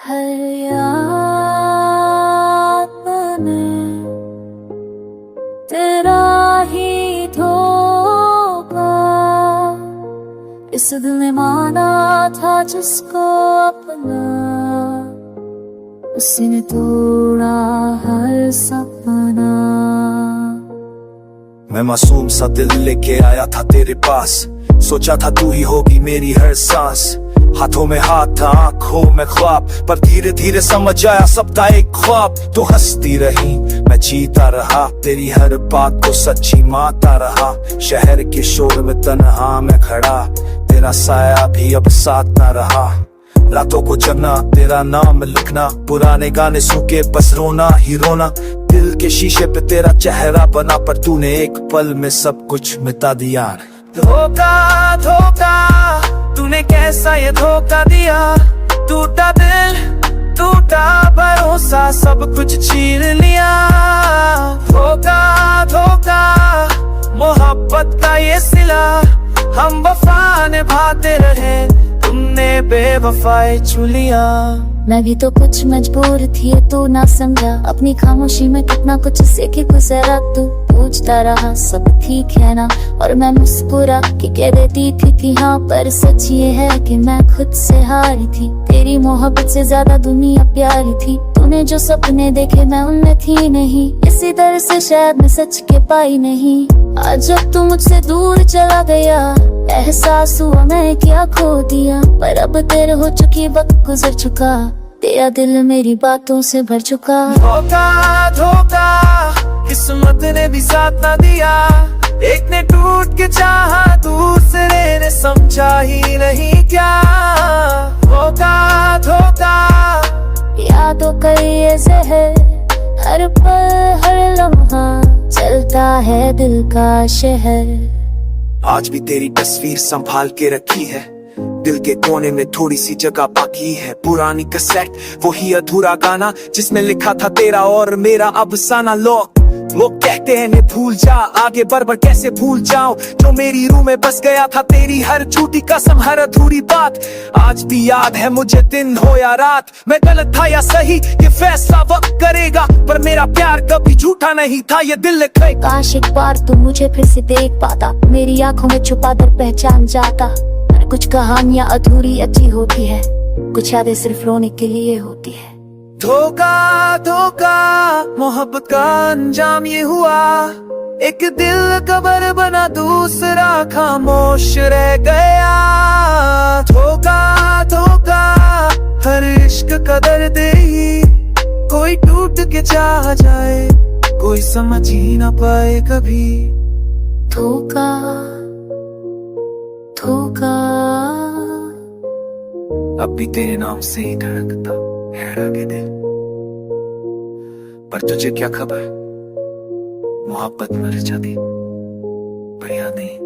हयात में तेरा ही धोखा, इस दिल ने माना था जिसको अपना, उसी ने तोड़ा हर सपना। मैं मासूम सा दिल लेके आया था तेरे पास, सोचा था तू ही होगी मेरी हर सांस। हाथों में हाथ था, आंखों में ख्वाब, पर धीरे धीरे समझ आया सब था एक ख्वाब। तो हंसती रही, मैं जीता रहा, तेरी हर बात को सच्ची मानता रहा। शहर के शोर में तन्हा मैं खड़ा, तेरा साया भी अब साथ ना रहा। रातों को जगना, तेरा नाम लिखना, पुराने गाने सूखे बस रोना ही रोना। दिल के शीशे पे तेरा चेहरा बना, पर तूने एक पल में सब कुछ मिटा दिया। धोखा धोखा, तूने कैसा ये धोखा दिया। टूटा दिल, टूटा भरोसा, सब कुछ छीन लिया। धोखा धोखा, मोहब्बत का ये सिला, हम वफा निभाते रहे, तुमने बेवफाई छू लिया। मैं भी तो कुछ मजबूर थी, तू ना समझा, अपनी खामोशी में कितना कुछ सीख गुजरा। तू पूछता रहा सब ठीक है ना, और मैं मुस्कुरा के कह देती थी हाँ। पर सच ये है कि मैं खुद से हारी थी, तेरी मोहब्बत से ज्यादा दुनिया प्यारी थी। तूने जो सपने देखे मैं उनमें थी नहीं, इसी तरह से शायद मैं सच के पाई नहीं। आज जब तू मुझसे दूर चला गया, एहसास हुआ मैं क्या खो दिया। पर अब तेरे हो चुकी वक्त गुजर चुका, तेरा दिल मेरी बातों से भर चुका। धोखा धोखा, किस्मत ने भी साथ ना दिया। एक ने टूट के चाहा, दूसरे ने समझा ही नहीं क्या। धोखा धोखा, यादों का ये जहर, हर पल हर लम्हा चलता है दिल का शहर। आज भी तेरी तस्वीर संभाल के रखी है, दिल के कोने में थोड़ी सी जगह बाकी है। पुरानी कैसेट, वही अधूरा गाना जिसमें लिखा था तेरा और मेरा अफसाना। लोग कहते हैं मैं भूल जा, आगे बढ़ कैसे भूल जाऊं जो मेरी रूह में बस गया था। तेरी हर झूठी कसम, हर अधूरी बात आज भी याद है मुझे, दिन हो या रात। मैं गलत था या सही, ये फैसला वक्त करेगा, पर मेरा प्यार कभी झूठा नहीं था, ये दिल ने कहा। काश एक बार तू मुझे फिर से देख पाता, मेरी आंखों में छुपा कर पहचान जाता। कुछ कहानियां अधूरी अच्छी होती है, कुछ यादें सिर्फ रोने के लिए होती है। धोखा धोखा, मोहब्बत का अंजाम ये हुआ, एक दिल कब्र बना, दूसरा खामोश रह गया। धोखा धोखा, हर इश्क कदर दे ही, कोई टूट के चाह जाए, कोई समझ ही ना पाए कभी। धोखा धोखा, अब भी तेरे नाम से ही धड़कता है के दिल, पर तुझे क्या खबर, मोहब्बत मर जाती पर याद नहीं।